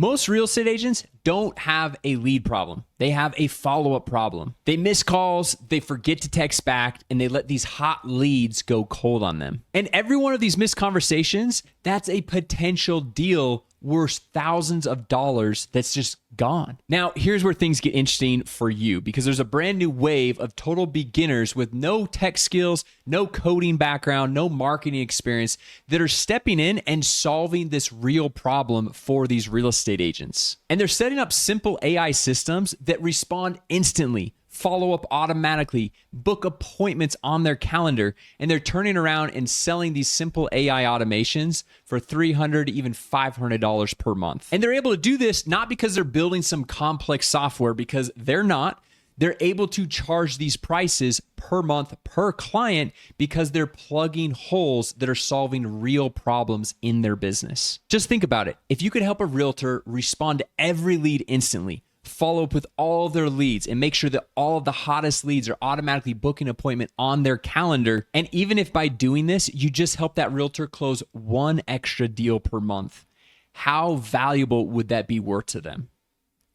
Most real estate agents don't have a lead problem. They have a follow-up problem. They miss calls, they forget to text back, and they let these hot leads go cold on them. And every one of these missed conversations, that's a potential deal worth thousands of dollars that's just gone. Now, here's where things get interesting for you, because there's a brand new wave of total beginners with no tech skills, no coding background, no marketing experience that are stepping in and solving this real problem for these real estate agents. And they're setting up simple AI systems that respond instantly, follow up automatically, book appointments on their calendar, and they're turning around and selling these simple AI automations for $300 to even $500 per month. And they're able to do this not because they're building some complex software, because they're not. They're able to charge these prices per month per client because they're plugging holes that are solving real problems in their business. Just think about it. If you could help a realtor respond to every lead instantly, follow up with all of their leads, and make sure that all of the hottest leads are automatically booking an appointment on their calendar. And even if by doing this, you just help that realtor close one extra deal per month, how valuable would that be worth to them?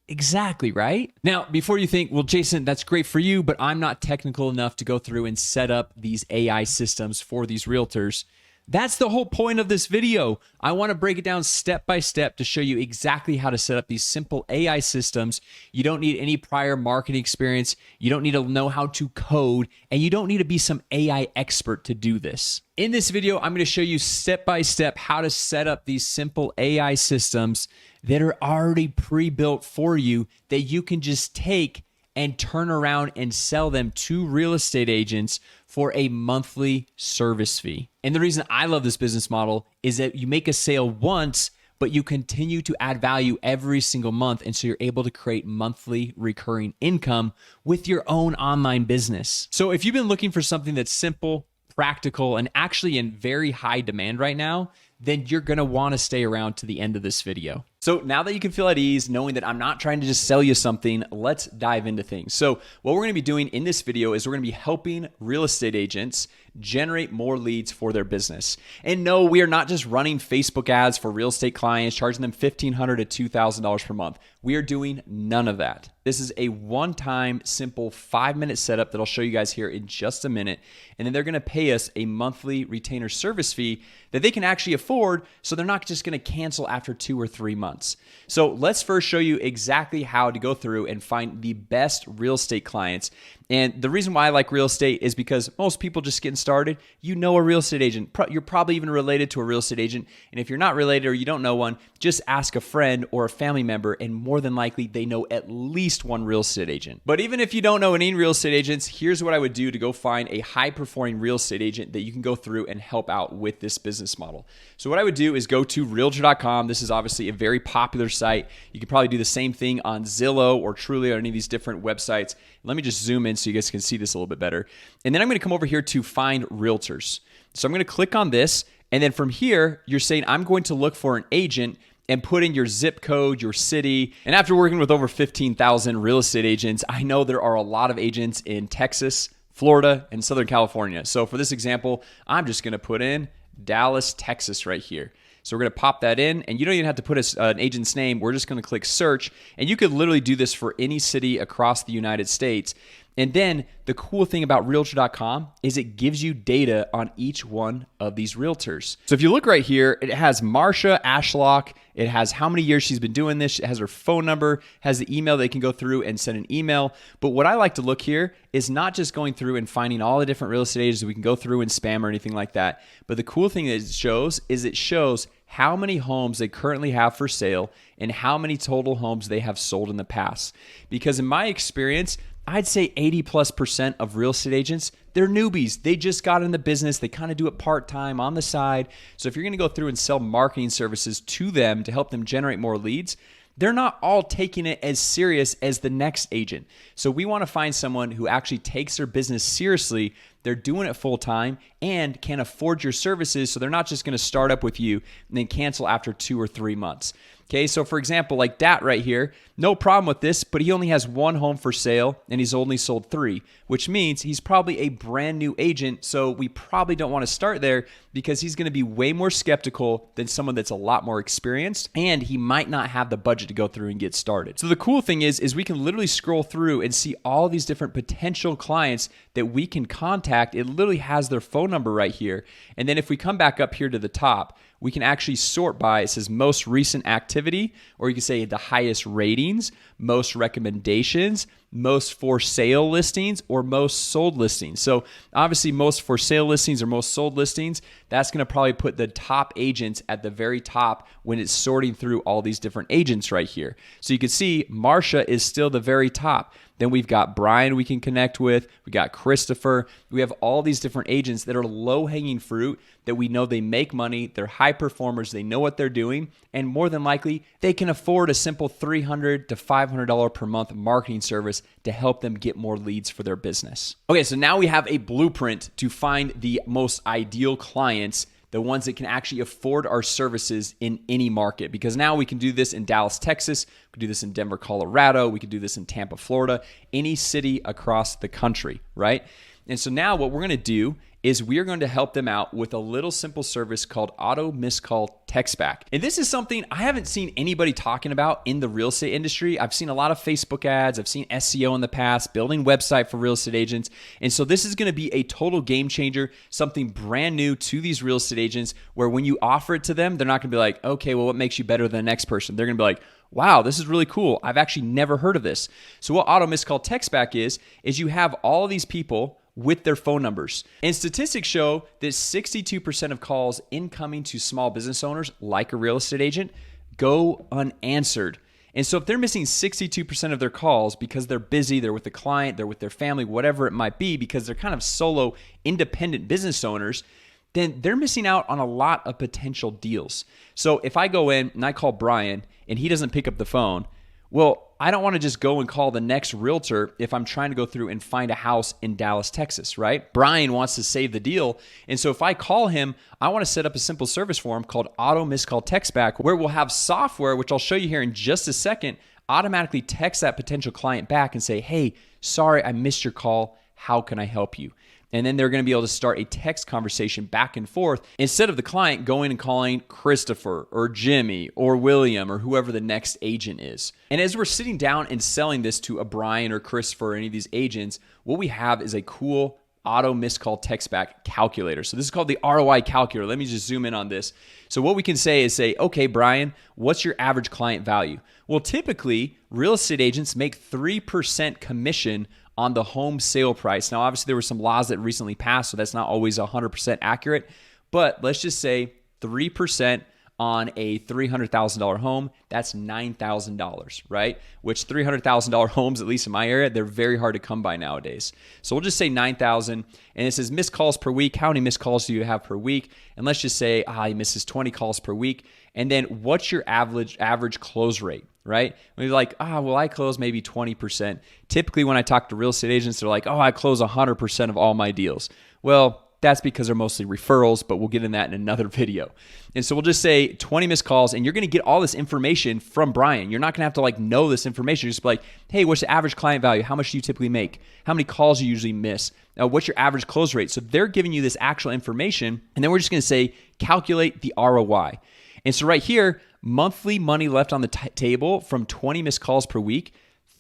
Exactly, right? Now, before you think, well, Jason, that's great for you, but I'm not technical enough to go through and set up these AI systems for these realtors. That's the whole point of this video. I want to break it down step by step to show you exactly how to set up these simple AI systems. You don't need any prior marketing experience. You don't need to know how to code, and you don't need to be some AI expert to do this. In this video, I'm going to show you step by step how to set up these simple AI systems that are already pre-built for you that you can just take and turn around and sell them to real estate agents for a monthly service fee. And the reason I love this business model is that you make a sale once, but you continue to add value every single month. And so you're able to create monthly recurring income with your own online business. So if you've been looking for something that's simple, practical, and actually in very high demand right now, then you're gonna wanna stay around to the end of this video. So now that you can feel at ease knowing that I'm not trying to just sell you something, let's dive into things. So what we're gonna be doing in this video is we're gonna be helping real estate agents generate more leads for their business. And no, we are not just running Facebook ads for real estate clients, charging them $1,500 to $2,000 per month. We are doing none of that. This is a one-time, simple 5-minute setup that I'll show you guys here in just a minute. And then they're gonna pay us a monthly retainer service fee that they can actually afford, so they're not just gonna cancel after 2 or 3 months. So let's first show you exactly how to go through and find the best real estate clients. And the reason why I like real estate is because most people just getting started, you know a real estate agent. You're probably even related to a real estate agent. And if you're not related or you don't know one, just ask a friend or a family member, and more than likely they know at least one real estate agent. But even if you don't know any real estate agents, here's what I would do to go find a high-performing real estate agent that you can go through and help out with this business model. So what I would do is go to Realtor.com. This is obviously a very popular site. You could probably do the same thing on Zillow or Trulia or any of these different websites. Let me just zoom in so you guys can see this a little bit better. And then I'm going to come over here to find realtors. So I'm going to click on this. And then from here, you're saying I'm going to look for an agent and put in your zip code, your city. And after working with over 15,000 real estate agents, I know there are a lot of agents in Texas, Florida, and Southern California. So for this example, I'm just going to put in Dallas, Texas right here. So we're going to pop that in, and you don't even have to put an agent's name. We're just going to click search, and you could literally do this for any city across the United States. And then the cool thing about Realtor.com is it gives you data on each one of these realtors. So if you look right here, it has Marsha Ashlock. It has how many years she's been doing this. It has her phone number, has the email they can go through and send an email. But what I like to look here is not just going through and finding all the different real estate agents that we can go through and spam or anything like that. But the cool thing that it shows how many homes they currently have for sale and how many total homes they have sold in the past. Because in my experience, I'd say 80+% of real estate agents, they're newbies. They just got in the business. They kind of do it part-time on the side. So if you're going to go through and sell marketing services to them to help them generate more leads, they're not all taking it as serious as the next agent. So we want to find someone who actually takes their business seriously. They're doing it full time and can afford your services. So they're not just going to start up with you and then cancel after 2 or 3 months. Okay, so for example, like that right here, no problem with this, but he only has one home for sale and he's only sold 3, which means he's probably a brand new agent. So we probably don't want to start there because he's going to be way more skeptical than someone that's a lot more experienced, and he might not have the budget to go through and get started. So the cool thing is we can literally scroll through and see all these different potential clients that we can contact. It literally has their phone number right here. And then if we come back up here to the top, we can actually sort by, it says most recent activity, or you can say the highest ratings, most recommendations, most for sale listings, or most sold listings. So obviously most for sale listings or most sold listings, that's going to probably put the top agents at the very top when it's sorting through all these different agents right here. So you can see Marsha is still the very top. Then we've got Brian we can connect with. We got Christopher. We have all these different agents that are low-hanging fruit that we know they make money. They're high performers. They know what they're doing. And more than likely, they can afford a simple $300 to $500 per month marketing service to help them get more leads for their business. Okay, so now we have a blueprint to find the most ideal clients, the ones that can actually afford our services in any market. Because now we can do this in Dallas, Texas. We can do this in Denver, Colorado. We can do this in Tampa, Florida, any city across the country, right? And so now what we're going to do is we are going to help them out with a little simple service called auto missed call text back. And this is something I haven't seen anybody talking about in the real estate industry. I've seen a lot of Facebook ads. I've seen SEO in the past, building website for real estate agents. And so this is going to be a total game changer, something brand new to these real estate agents, where when you offer it to them, they're not going to be like, okay, well, what makes you better than the next person? They're going to be like, wow, this is really cool. I've actually never heard of this. So what auto missed call text back is you have all of these people with their phone numbers. And statistics show that 62% of calls incoming to small business owners, like a real estate agent, go unanswered. And so if they're missing 62% of their calls because they're busy, they're with the client, they're with their family, whatever it might be, because they're kind of solo independent business owners, then they're missing out on a lot of potential deals. So if I go in and I call Brian and he doesn't pick up the phone, well, I don't want to just go and call the next realtor if I'm trying to go through and find a house in Dallas, Texas, right? Brian wants to save the deal. And so if I call him, I want to set up a simple service for him called auto missed call text back, where we'll have software, which I'll show you here in just a second, automatically text that potential client back and say, hey, sorry, I missed your call. How can I help you? And then they're going to be able to start a text conversation back and forth instead of the client going and calling Christopher or Jimmy or William or whoever the next agent is. And as we're sitting down and selling this to a Brian or Christopher or any of these agents, what we have is a cool auto missed call text back calculator. So this is called the ROI calculator. Let me just zoom in on this. So what we can say is okay, Brian, what's your average client value? Well, typically, real estate agents make 3% commission on the home sale price. Now, obviously, there were some laws that recently passed, so that's not always 100% accurate. But let's just say 3% on a $300,000 home, that's $9,000, right? Which $300,000 homes, at least in my area, they're very hard to come by nowadays. So we'll just say 9,000, and it says missed calls per week. How many missed calls do you have per week? And let's just say he misses 20 calls per week. And then what's your average close rate? Right? When you're like, well, I close maybe 20%. Typically, when I talk to real estate agents, they're like, I close 100% of all my deals. Well, that's because they're mostly referrals, but we'll get in that in another video. And so we'll just say 20 missed calls, and you're going to get all this information from Brian. You're not going to have to know this information. You're just be like, hey, what's the average client value? How much do you typically make? How many calls do you usually miss? What's your average close rate? So they're giving you this actual information, and then we're just going to say, calculate the ROI. And so right here, monthly money left on the table from 20 missed calls per week,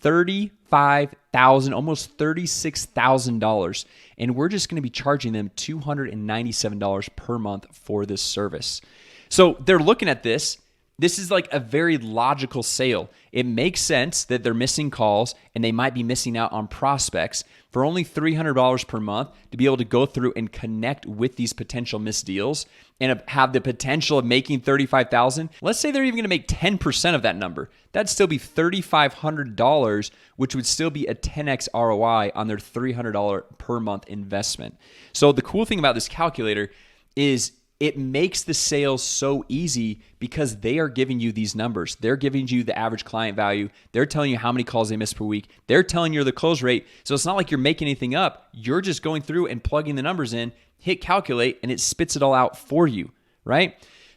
$35,000, almost $36,000. And we're just going to be charging them $297 per month for this service. So they're looking at this. This is like a very logical sale. It makes sense that they're missing calls and they might be missing out on prospects for only $300 per month to be able to go through and connect with these potential missed deals and have the potential of making $35,000. Let's say they're even going to make 10% of that number. That'd still be $3,500, which would still be a 10x ROI on their $300 per month investment. So the cool thing about this calculator is it makes the sales so easy because they are giving you these numbers. They're giving you the average client value. They're telling you how many calls they miss per week. They're telling you the close rate. So it's not like you're making anything up. You're just going through and plugging the numbers in, hit calculate, and it spits it all out for you, right?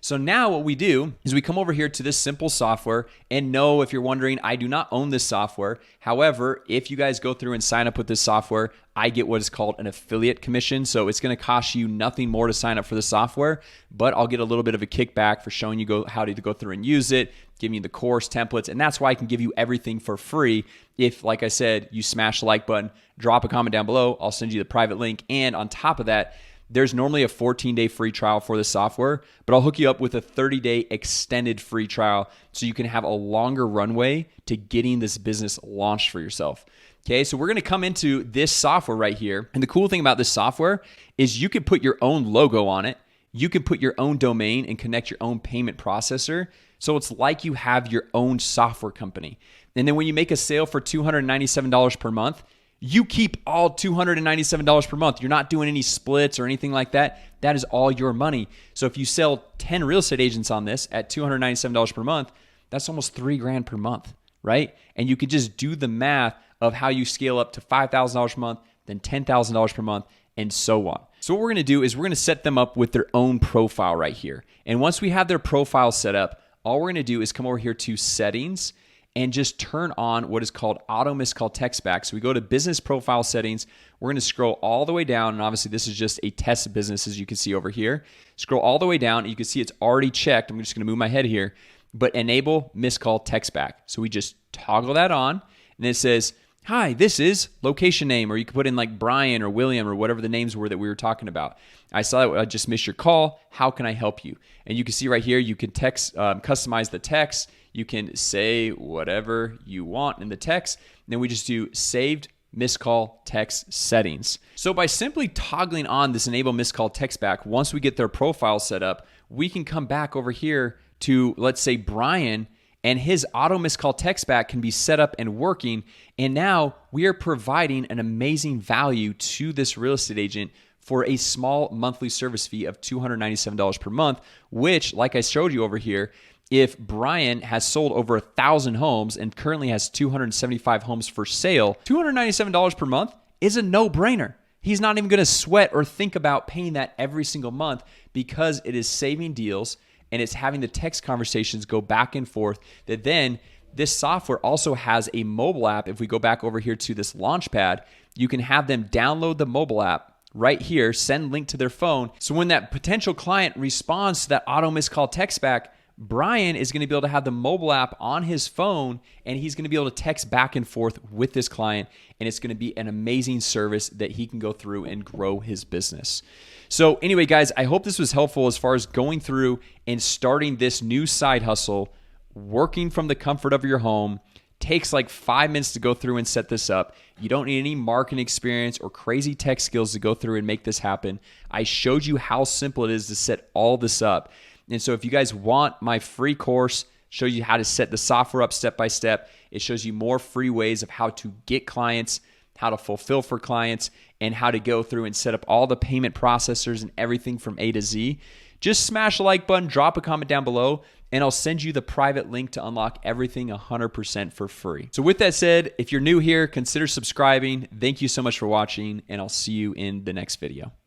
So now what we do is we come over here to this simple software, and no, if you're wondering, I do not own this software. However, if you guys go through and sign up with this software, I get what is called an affiliate commission. So it's going to cost you nothing more to sign up for the software, but I'll get a little bit of a kickback for showing you how to go through and use it, giving you the course templates, and that's why I can give you everything for free. If, like I said, you smash the like button, drop a comment down below, I'll send you the private link. And on top of that, there's normally a 14-day free trial for the software, but I'll hook you up with a 30-day extended free trial so you can have a longer runway to getting this business launched for yourself. Okay, so we're gonna come into this software right here. And the cool thing about this software is you can put your own logo on it. You can put your own domain and connect your own payment processor. So it's like you have your own software company. And then when you make a sale for $297 per month, you keep all $297 per month. You're not doing any splits or anything like that. That is all your money. So if you sell 10 real estate agents on this at $297 per month, that's almost $3,000 per month, right? And you could just do the math of how you scale up to $5,000 per month, then $10,000 per month, and so on. So what we're gonna do is we're gonna set them up with their own profile right here. And once we have their profile set up, all we're gonna do is come over here to settings and just turn on what is called auto missed call text back. So we go to business profile settings. We're gonna scroll all the way down, and obviously this is just a test business, as you can see over here. Scroll all the way down, and you can see it's already checked. I'm just gonna move my head here, but enable missed call text back. So we just toggle that on, and it says, hi, this is location name, or you can put in like Brian or William or whatever the names were that we were talking about. I saw that I just missed your call. How can I help you? And you can see right here, you can text, customize the text. You can say whatever you want in the text. And then we just do saved missed call text settings. So by simply toggling on this enable missed call text back, once we get their profile set up, we can come back over here to, let's say, Brian, and his auto missed call text back can be set up and working. And now we are providing an amazing value to this real estate agent for a small monthly service fee of $297 per month, which, like I showed you over here, if Brian has sold over 1,000 homes and currently has 275 homes for sale, $297 per month is a no-brainer. He's not even going to sweat or think about paying that every single month because it is saving deals and it's having the text conversations go back and forth. That then this software also has a mobile app. If we go back over here to this Launchpad, you can have them download the mobile app right here, send link to their phone. So when that potential client responds to that auto missed call text back, Brian is going to be able to have the mobile app on his phone, and he's going to be able to text back and forth with this client, and it's going to be an amazing service that he can go through and grow his business. So anyway, guys, I hope this was helpful as far as going through and starting this new side hustle, working from the comfort of your home. Takes like 5 minutes to go through and set this up. You don't need any marketing experience or crazy tech skills to go through and make this happen. I showed you how simple it is to set all this up. And so if you guys want my free course, shows you how to set the software up step by step. It shows you more free ways of how to get clients, how to fulfill for clients, and how to go through and set up all the payment processors and everything from A to Z. Just smash the like button, drop a comment down below, and I'll send you the private link to unlock everything 100% for free. So with that said, if you're new here, consider subscribing. Thank you so much for watching, and I'll see you in the next video.